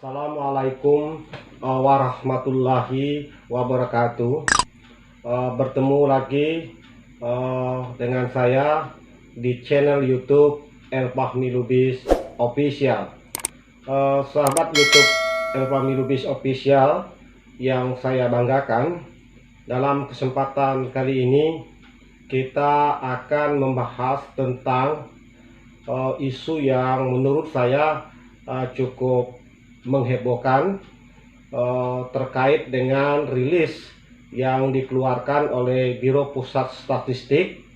Assalamualaikum warahmatullahi wabarakatuh. Bertemu lagi dengan saya di channel YouTube El Fahmi Lubis Official. Sahabat YouTube El Fahmi Lubis Official yang saya banggakan, dalam kesempatan kali ini kita akan membahas tentang isu yang menurut saya cukup menghebohkan, terkait dengan rilis yang dikeluarkan oleh Biro Pusat Statistik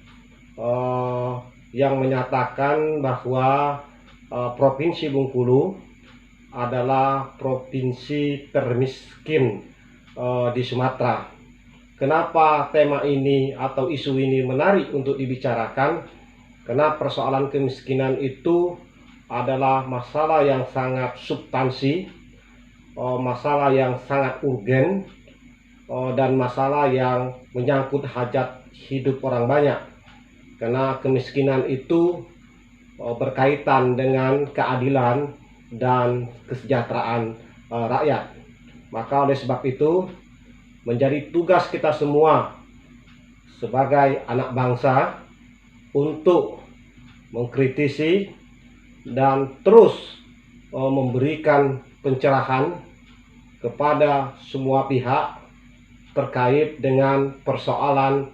yang menyatakan bahwa Provinsi Bengkulu adalah provinsi termiskin di Sumatera. Kenapa tema ini atau isu ini menarik untuk dibicarakan? Karena persoalan kemiskinan itu adalah masalah yang sangat substansi, masalah yang sangat urgen, dan masalah yang menyangkut hajat hidup orang banyak. Karena kemiskinan itu berkaitan dengan keadilan dan kesejahteraan rakyat. Maka oleh sebab itu menjadi tugas kita semua sebagai anak bangsa untuk mengkritisi dan terus memberikan pencerahan kepada semua pihak terkait dengan persoalan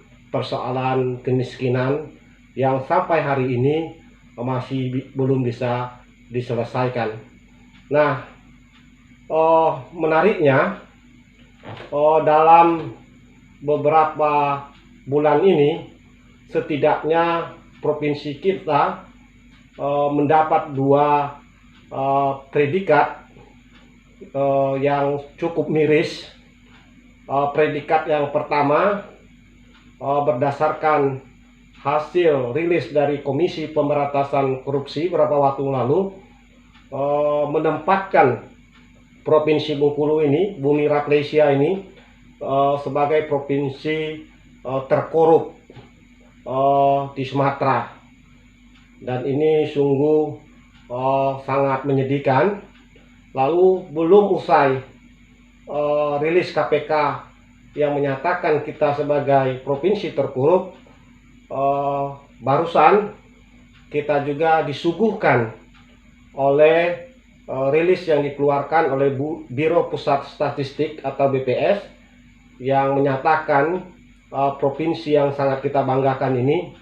kemiskinan yang sampai hari ini masih belum bisa diselesaikan. Nah, menariknya dalam beberapa bulan ini setidaknya provinsi kita mendapat dua predikat yang cukup miris. Predikat yang pertama, berdasarkan hasil rilis dari Komisi Pemberantasan Korupsi beberapa waktu lalu, menempatkan Provinsi Bengkulu ini, Bumi Rafflesia ini, sebagai provinsi terkorup di Sumatera. Dan ini sungguh sangat menyedihkan. Lalu belum usai rilis KPK yang menyatakan kita sebagai provinsi terkorup, barusan kita juga disuguhkan oleh rilis yang dikeluarkan oleh Biro Pusat Statistik atau BPS yang menyatakan provinsi yang sangat kita banggakan ini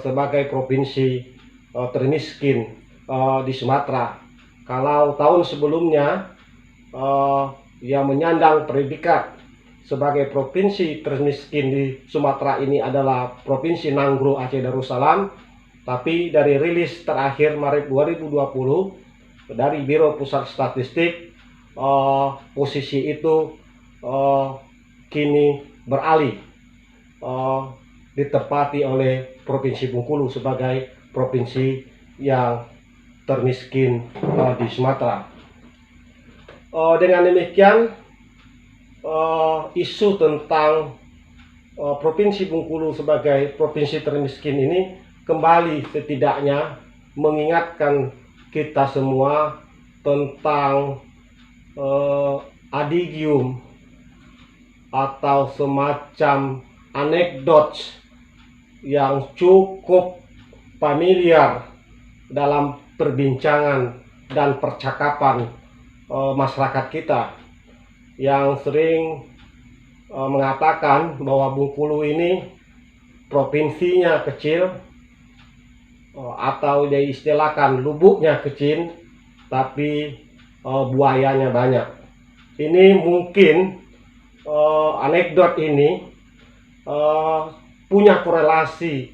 sebagai provinsi termiskin di Sumatera. Kalau tahun sebelumnya yang menyandang predikat sebagai provinsi termiskin di Sumatera ini adalah Provinsi Nanggro Aceh Darussalam, tapi dari rilis terakhir Maret 2020 dari Biro Pusat Statistik, posisi itu kini beralih, ditempati oleh Provinsi Bengkulu sebagai provinsi yang termiskin di Sumatera. Dengan demikian, isu tentang Provinsi Bengkulu sebagai provinsi termiskin ini kembali setidaknya mengingatkan kita semua tentang adigium atau semacam anekdot yang cukup familiar dalam perbincangan dan percakapan masyarakat kita, yang sering mengatakan bahwa Bengkulu ini provinsinya kecil, atau diistilahkan lubuknya kecil tapi buayanya banyak. Ini mungkin anekdot ini punya korelasi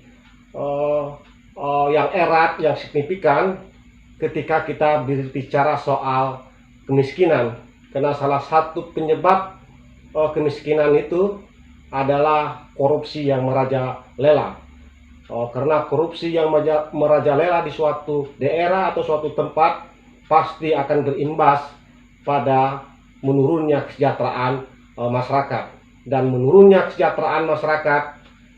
yang erat, yang signifikan ketika kita berbicara soal kemiskinan. Karena salah satu penyebab kemiskinan itu adalah korupsi yang merajalela. Karena korupsi yang merajalela di suatu daerah atau suatu tempat pasti akan berimbas pada menurunnya kesejahteraan masyarakat. Dan menurunnya kesejahteraan masyarakat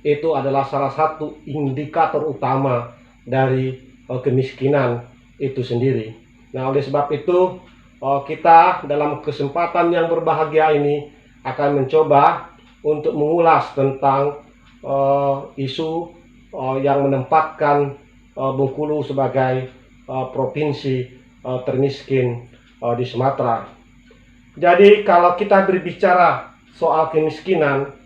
itu adalah salah satu indikator utama dari kemiskinan itu sendiri. Nah, oleh sebab itu kita dalam kesempatan yang berbahagia ini akan mencoba untuk mengulas tentang isu yang menempatkan Bengkulu sebagai provinsi termiskin di Sumatera. Jadi kalau kita berbicara soal kemiskinan,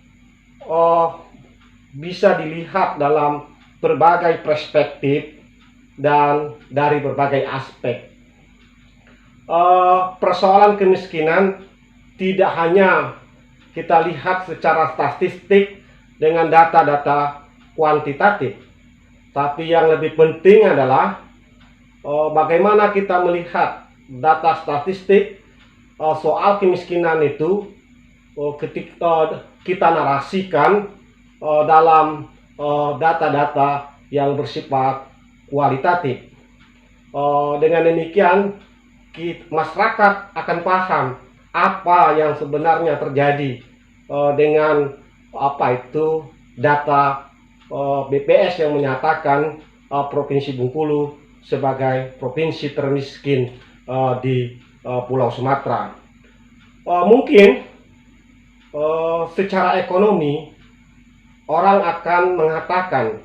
bisa dilihat dalam berbagai perspektif dan dari berbagai aspek. Persoalan kemiskinan tidak hanya kita lihat secara statistik dengan data-data kuantitatif, tapi yang lebih penting adalah bagaimana kita melihat data statistik soal kemiskinan itu ketika kita narasikan dalam data-data yang bersifat kualitatif. Dengan demikian masyarakat akan paham apa yang sebenarnya terjadi dengan apa itu data BPS yang menyatakan Provinsi Bengkulu sebagai provinsi termiskin di Pulau Sumatera. Mungkin secara ekonomi orang akan mengatakan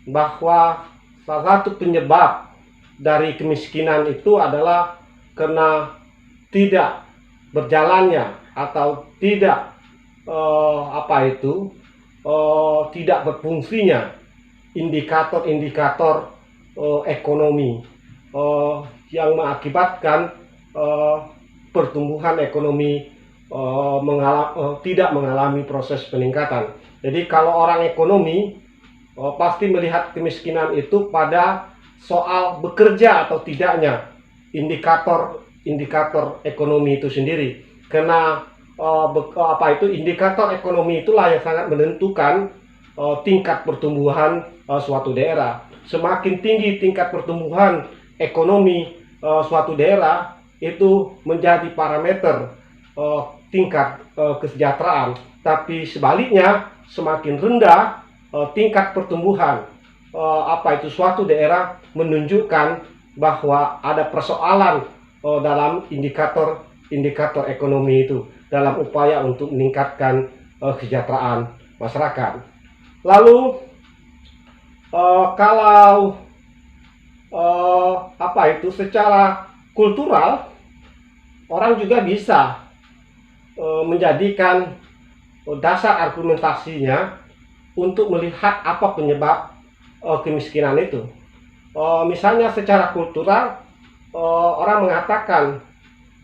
bahwa salah satu penyebab dari kemiskinan itu adalah karena tidak berjalannya atau tidak tidak berfungsinya indikator-indikator ekonomi yang mengakibatkan pertumbuhan ekonomi tidak mengalami proses peningkatan. Jadi kalau orang ekonomi pasti melihat kemiskinan itu pada soal bekerja atau tidaknya indikator ekonomi itu sendiri. Karena indikator ekonomi itulah yang sangat menentukan tingkat pertumbuhan suatu daerah. Semakin tinggi tingkat pertumbuhan ekonomi suatu daerah, itu menjadi parameter tingkat kesejahteraan. Tapi sebaliknya, semakin rendah tingkat pertumbuhan suatu daerah, menunjukkan bahwa ada persoalan dalam indikator ekonomi itu dalam upaya untuk meningkatkan kesejahteraan masyarakat. Lalu kalau secara kultural, orang juga bisa menjadikan dasar argumentasinya untuk melihat apa penyebab kemiskinan itu. Misalnya secara kultural, orang mengatakan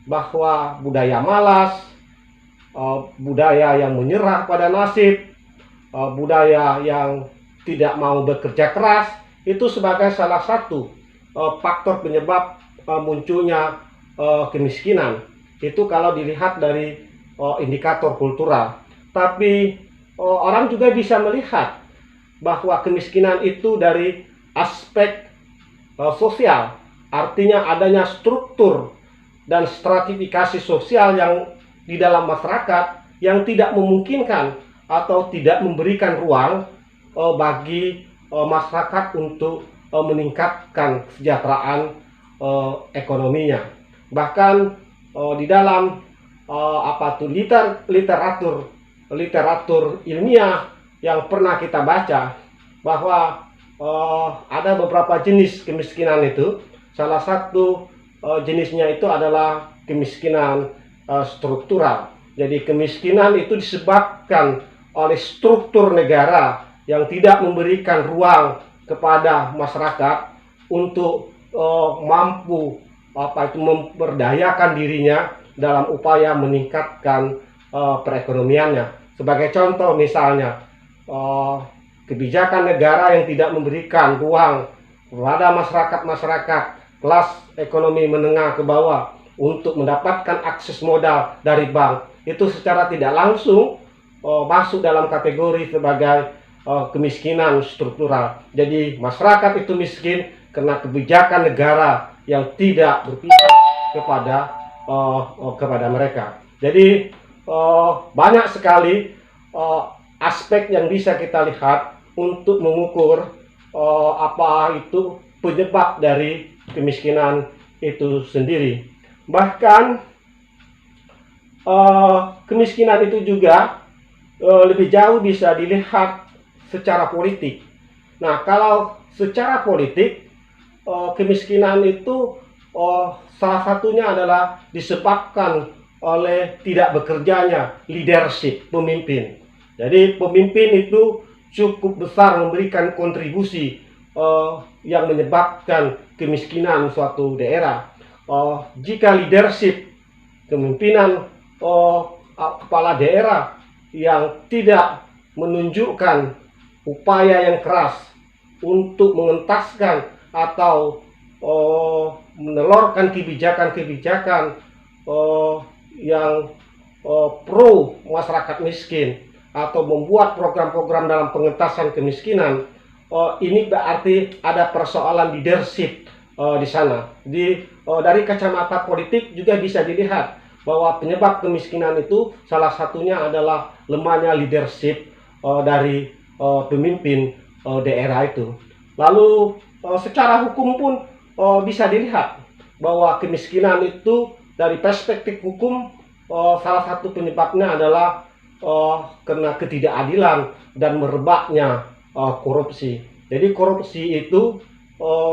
bahwa budaya malas, budaya yang menyerah pada nasib, budaya yang tidak mau bekerja keras, itu sebagai salah satu faktor penyebab munculnya kemiskinan. Itu kalau dilihat dari indikator kultural. Tapi orang juga bisa melihat bahwa kemiskinan itu dari aspek sosial, artinya adanya struktur dan stratifikasi sosial yang di dalam masyarakat yang tidak memungkinkan atau tidak memberikan ruang bagi masyarakat untuk meningkatkan kesejahteraan ekonominya. Bahkan di dalam literatur ilmiah yang pernah kita baca, bahwa ada beberapa jenis kemiskinan itu. Salah satu jenisnya itu adalah kemiskinan struktural. Jadi kemiskinan itu disebabkan oleh struktur negara yang tidak memberikan ruang kepada masyarakat untuk mampu memberdayakan dirinya dalam upaya meningkatkan perekonomiannya. Sebagai contoh misalnya kebijakan negara yang tidak memberikan ruang kepada masyarakat kelas ekonomi menengah ke bawah untuk mendapatkan akses modal dari bank, itu secara tidak langsung masuk dalam kategori sebagai kemiskinan struktural. Jadi masyarakat itu miskin karena kebijakan negara yang tidak berpihak kepada mereka. Jadi banyak sekali aspek yang bisa kita lihat untuk mengukur apa itu penyebab dari kemiskinan itu sendiri. Bahkan kemiskinan itu juga lebih jauh bisa dilihat secara politik. Nah, kalau secara politik, kemiskinan itu salah satunya adalah disebabkan oleh tidak bekerjanya leadership, pemimpin. Jadi pemimpin itu cukup besar memberikan kontribusi yang menyebabkan kemiskinan suatu daerah. Jika leadership, kepemimpinan kepala daerah yang tidak menunjukkan upaya yang keras untuk mengentaskan atau menelurkan kebijakan-kebijakan yang pro masyarakat miskin atau membuat program-program dalam pengentasan kemiskinan, ini berarti ada persoalan leadership di sana. Dari kacamata politik juga bisa dilihat bahwa penyebab kemiskinan itu salah satunya adalah lemahnya leadership dari pemimpin daerah itu. Lalu secara hukum pun bisa dilihat bahwa kemiskinan itu dari perspektif hukum salah satu penyebabnya adalah karena ketidakadilan dan merebaknya korupsi. Jadi korupsi itu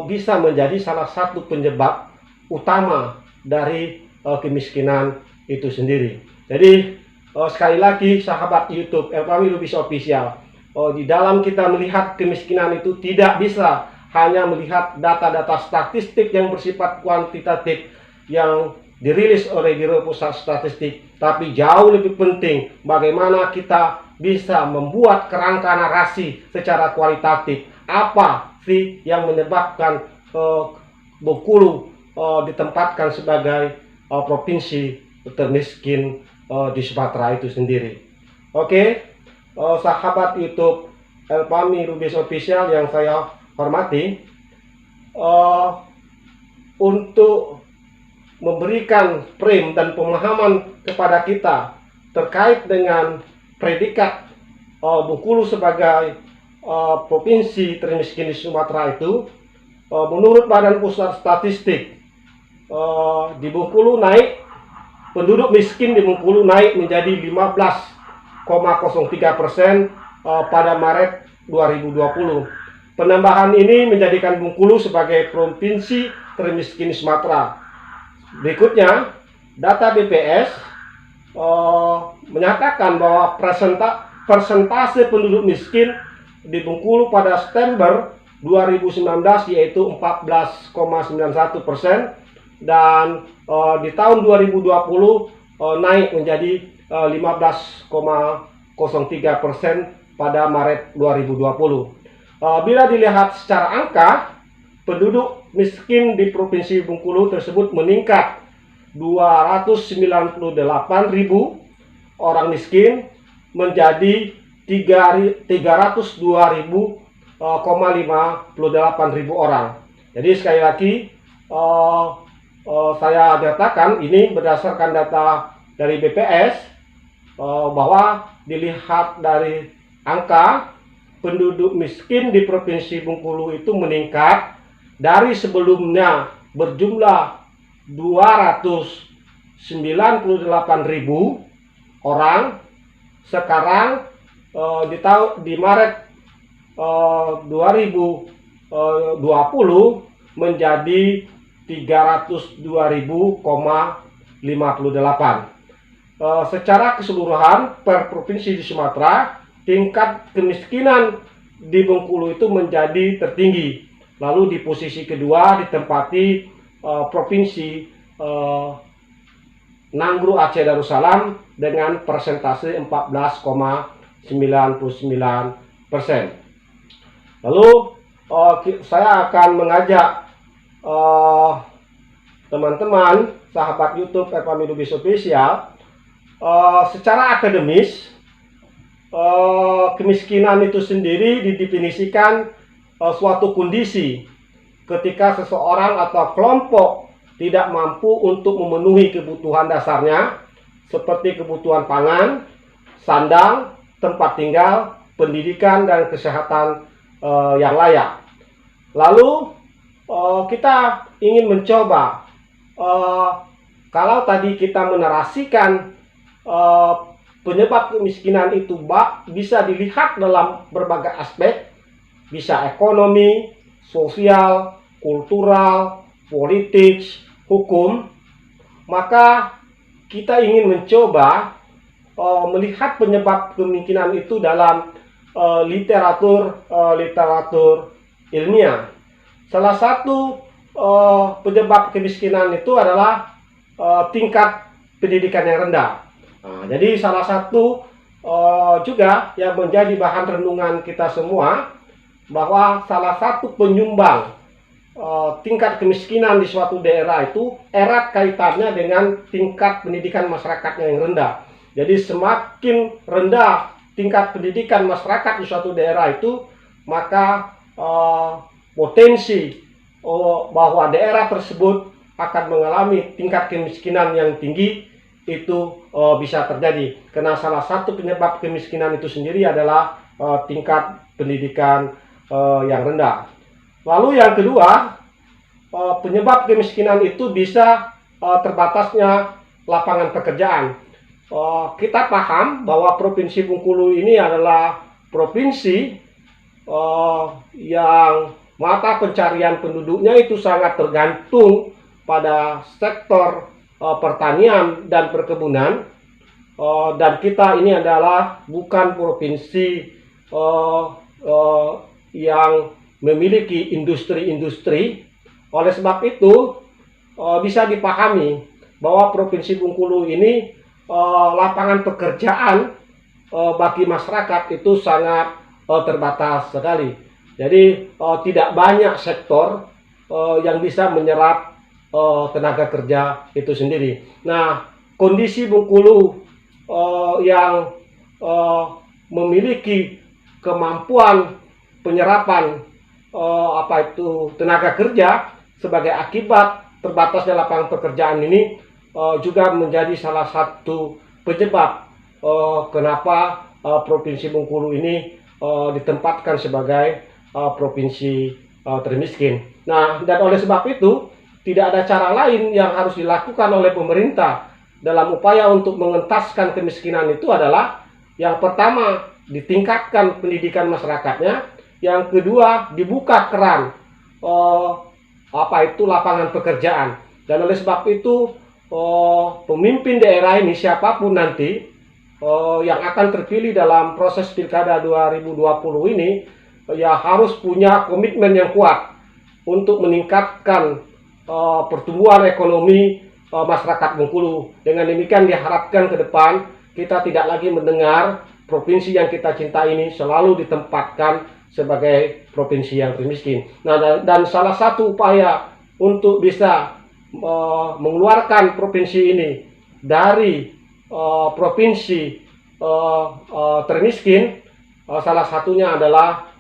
bisa menjadi salah satu penyebab utama dari kemiskinan itu sendiri. Jadi sekali lagi sahabat YouTube Elpami Lubis Official, di dalam kita melihat kemiskinan itu tidak bisa hanya melihat data-data statistik yang bersifat kuantitatif yang dirilis oleh Biro Pusat Statistik, tapi jauh lebih penting bagaimana kita bisa membuat kerangka narasi secara kualitatif. Apa sih yang menyebabkan Bengkulu ditempatkan sebagai provinsi termiskin di Sumatera itu sendiri. Oke, sahabat YouTube Elpami Lubis Official yang saya hormati, untuk memberikan frame dan pemahaman kepada kita terkait dengan predikat Bengkulu sebagai provinsi termiskin di Sumatera itu, menurut Badan Pusat Statistik, di Bengkulu naik, penduduk miskin di Bengkulu naik menjadi 15,03% pada Maret 2020. Penambahan ini menjadikan Bengkulu sebagai provinsi termiskin di Sumatera. Berikutnya, data BPS menyatakan bahwa persentase penduduk miskin di Bengkulu pada September 2019 yaitu 14,91%, dan di tahun 2020 naik menjadi 15,03% pada Maret 2020. Bila dilihat secara angka, penduduk miskin di Provinsi Bengkulu tersebut meningkat 298.000 orang miskin menjadi 302.058 orang. Jadi sekali lagi saya nyatakan ini berdasarkan data dari BPS, bahwa dilihat dari angka penduduk miskin di Provinsi Bengkulu itu meningkat dari sebelumnya berjumlah 298.000 orang, sekarang di Maret 2020 menjadi 302.058. Secara keseluruhan per provinsi di Sumatera, tingkat kemiskinan di Bengkulu itu menjadi tertinggi. Lalu di posisi kedua ditempati provinsi Nanggru Aceh Darussalam dengan persentase 14,99%. Lalu saya akan mengajak teman-teman sahabat YouTube Elpami Lubis Official, secara akademis kemiskinan itu sendiri didefinisikan suatu kondisi ketika seseorang atau kelompok tidak mampu untuk memenuhi kebutuhan dasarnya seperti kebutuhan pangan, sandang, tempat tinggal, pendidikan, dan kesehatan yang layak. Lalu kita ingin mencoba kalau tadi kita menarasikan penyebab kemiskinan itu bisa dilihat dalam berbagai aspek, bisa ekonomi, sosial, kultural, politik, hukum, maka kita ingin mencoba melihat penyebab kemiskinan itu dalam literatur ilmiah. Salah satu penyebab kemiskinan itu adalah tingkat pendidikan yang rendah. Nah, jadi salah satu juga yang menjadi bahan renungan kita semua, bahwa salah satu penyumbang tingkat kemiskinan di suatu daerah itu erat kaitannya dengan tingkat pendidikan masyarakatnya yang rendah. Jadi semakin rendah tingkat pendidikan masyarakat di suatu daerah itu, maka potensi bahwa daerah tersebut akan mengalami tingkat kemiskinan yang tinggi itu bisa terjadi. Karena salah satu penyebab kemiskinan itu sendiri adalah tingkat pendidikan yang rendah. Lalu yang kedua, penyebab kemiskinan itu bisa terbatasnya lapangan pekerjaan. Kita paham bahwa Provinsi Bengkulu ini adalah provinsi yang mata pencarian penduduknya itu sangat tergantung pada sektor pertanian dan perkebunan, dan kita ini adalah bukan provinsi yang memiliki industri-industri. Oleh sebab itu bisa dipahami bahwa Provinsi Bengkulu ini lapangan pekerjaan bagi masyarakat itu sangat terbatas sekali. Jadi tidak banyak sektor yang bisa menyerap tenaga kerja itu sendiri. Nah, kondisi Bengkulu yang memiliki kemampuan penyerapan tenaga kerja sebagai akibat terbatasnya lapangan pekerjaan ini juga menjadi salah satu penyebab kenapa Provinsi Bengkulu ini ditempatkan sebagai provinsi termiskin. Nah, dan oleh sebab itu tidak ada cara lain yang harus dilakukan oleh pemerintah dalam upaya untuk mengentaskan kemiskinan itu adalah, yang pertama, ditingkatkan pendidikan masyarakatnya, yang kedua, dibuka keran lapangan pekerjaan. Dan oleh sebab itu pemimpin daerah ini, siapapun nanti yang akan terpilih dalam proses Pilkada 2020 ini, ya harus punya komitmen yang kuat untuk meningkatkan pertumbuhan ekonomi masyarakat Bengkulu. Dengan demikian diharapkan ke depan kita tidak lagi mendengar provinsi yang kita cintai ini selalu ditempatkan sebagai provinsi yang termiskin. Nah, dan salah satu upaya untuk bisa mengeluarkan provinsi ini dari provinsi termiskin, salah satunya adalah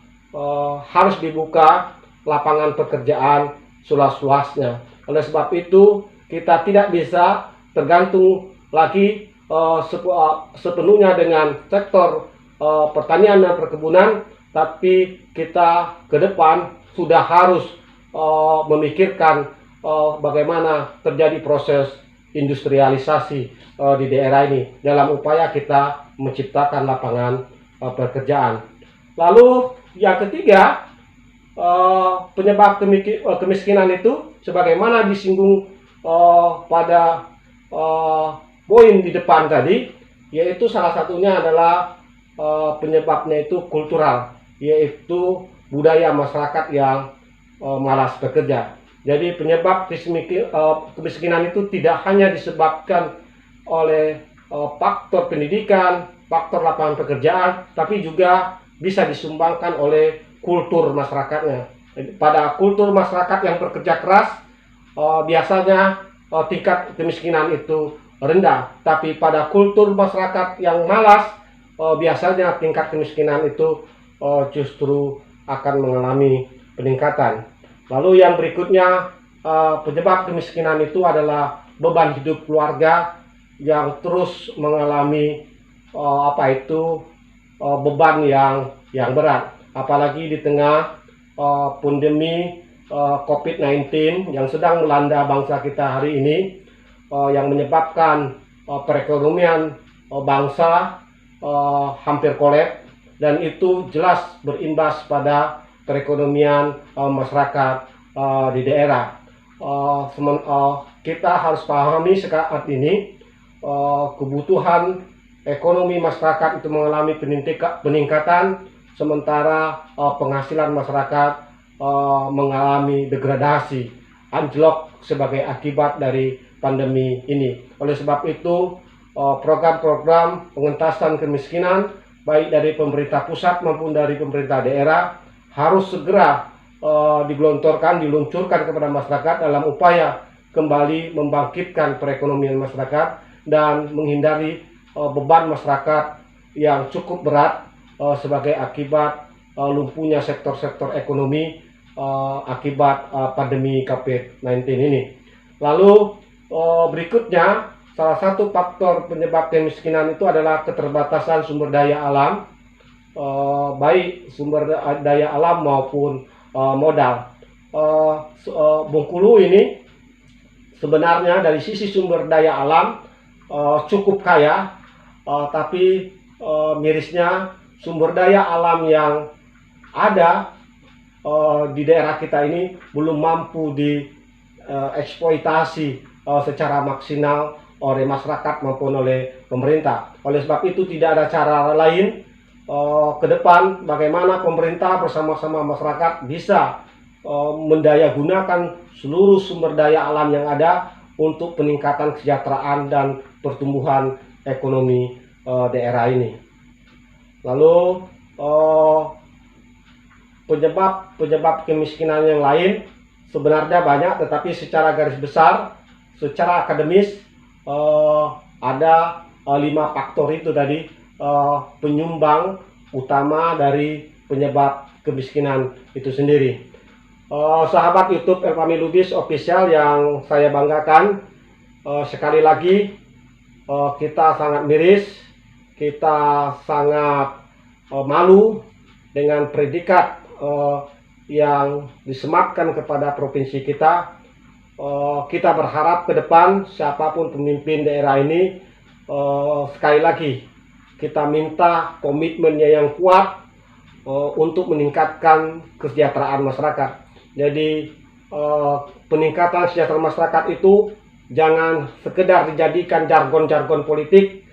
harus dibuka lapangan pekerjaan seluas-luasnya. Oleh sebab itu kita tidak bisa tergantung lagi sepenuhnya dengan sektor pertanian dan perkebunan, tapi kita ke depan sudah harus memikirkan bagaimana terjadi proses industrialisasi di daerah ini dalam upaya kita menciptakan lapangan pekerjaan. Lalu yang ketiga, penyebab kemiskinan itu sebagaimana disinggung pada poin di depan tadi, yaitu salah satunya adalah penyebabnya itu kultural, yaitu budaya masyarakat yang malas bekerja. Jadi penyebab kemiskinan itu tidak hanya disebabkan oleh faktor pendidikan, faktor lapangan pekerjaan, tapi juga bisa disumbangkan oleh kultur masyarakatnya. Pada kultur masyarakat yang bekerja keras, biasanya tingkat kemiskinan itu rendah. Tapi pada kultur masyarakat yang malas, biasanya tingkat kemiskinan itu justru akan mengalami peningkatan. Lalu yang berikutnya, penyebab kemiskinan itu adalah beban hidup keluarga yang terus mengalami beban yang berat. Apalagi di tengah pandemi COVID-19 yang sedang melanda bangsa kita hari ini, yang menyebabkan perekonomian bangsa hampir kolaps, dan itu jelas berimbas pada perekonomian masyarakat di daerah. Kita harus pahami saat ini kebutuhan ekonomi masyarakat itu mengalami peningkatan, sementara penghasilan masyarakat mengalami degradasi, anjlok sebagai akibat dari pandemi ini. Oleh sebab itu, program-program pengentasan kemiskinan baik dari pemerintah pusat maupun dari pemerintah daerah harus segera diluncurkan kepada masyarakat dalam upaya kembali membangkitkan perekonomian masyarakat dan menghindari beban masyarakat yang cukup berat sebagai akibat lumpuhnya sektor-sektor ekonomi akibat pandemi COVID-19 ini. Lalu berikutnya, salah satu faktor penyebab kemiskinan itu adalah keterbatasan sumber daya alam, baik sumber daya alam maupun modal. Bengkulu ini sebenarnya dari sisi sumber daya alam cukup kaya, tapi mirisnya sumber daya alam yang ada di daerah kita ini belum mampu dieksploitasi secara maksimal oleh masyarakat maupun oleh pemerintah. Oleh sebab itu tidak ada cara lain ke depan bagaimana pemerintah bersama-sama masyarakat bisa mendayagunakan seluruh sumber daya alam yang ada untuk peningkatan kesejahteraan dan pertumbuhan ekonomi daerah ini. Lalu penyebab kemiskinan yang lain sebenarnya banyak, tetapi secara garis besar, secara akademis ada 5 faktor itu tadi penyumbang utama dari penyebab kemiskinan itu sendiri. Sahabat YouTube Elpami Lubis Official yang saya banggakan, sekali lagi kita sangat miris, kita sangat malu dengan predikat yang disematkan kepada provinsi kita. Kita berharap ke depan siapapun pemimpin daerah ini, sekali lagi kita minta komitmennya yang kuat untuk meningkatkan kesejahteraan masyarakat. Jadi peningkatan kesejahteraan masyarakat itu jangan sekedar dijadikan jargon-jargon politik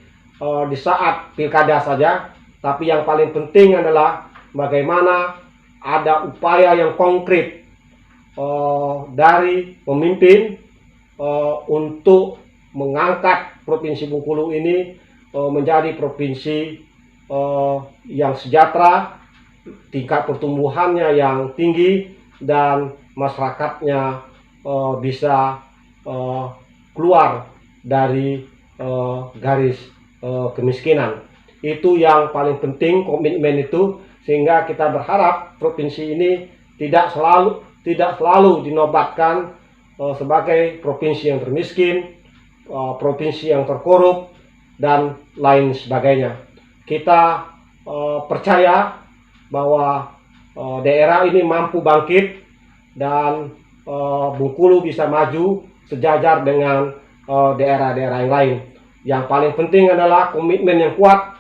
di saat pilkada saja, tapi yang paling penting adalah bagaimana ada upaya yang konkret dari pemimpin untuk mengangkat Provinsi Bengkulu ini menjadi provinsi yang sejahtera, tingkat pertumbuhannya yang tinggi, dan masyarakatnya bisa keluar dari garis kemiskinan. Itu yang paling penting, komitmen itu, sehingga kita berharap provinsi ini tidak selalu dinobatkan sebagai provinsi yang termiskin, provinsi yang terkorup, dan lain sebagainya. Kita percaya bahwa daerah ini mampu bangkit dan Bengkulu bisa maju sejajar dengan daerah-daerah yang lain. Yang paling penting adalah komitmen yang kuat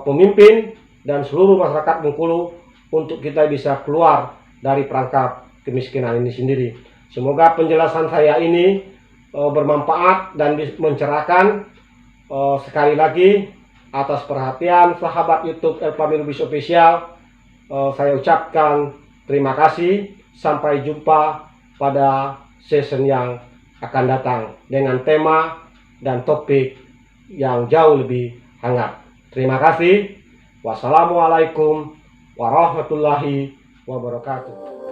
pemimpin dan seluruh masyarakat Bengkulu untuk kita bisa keluar dari perangkap kemiskinan ini sendiri. Semoga penjelasan saya ini bermanfaat dan mencerahkan. Sekali lagi, atas perhatian sahabat YouTube Elpami Lubis Official, saya ucapkan terima kasih. Sampai jumpa pada season yang akan datang dengan tema dan topik yang jauh lebih hangat. Terima kasih. Wassalamualaikum warahmatullahi wabarakatuh.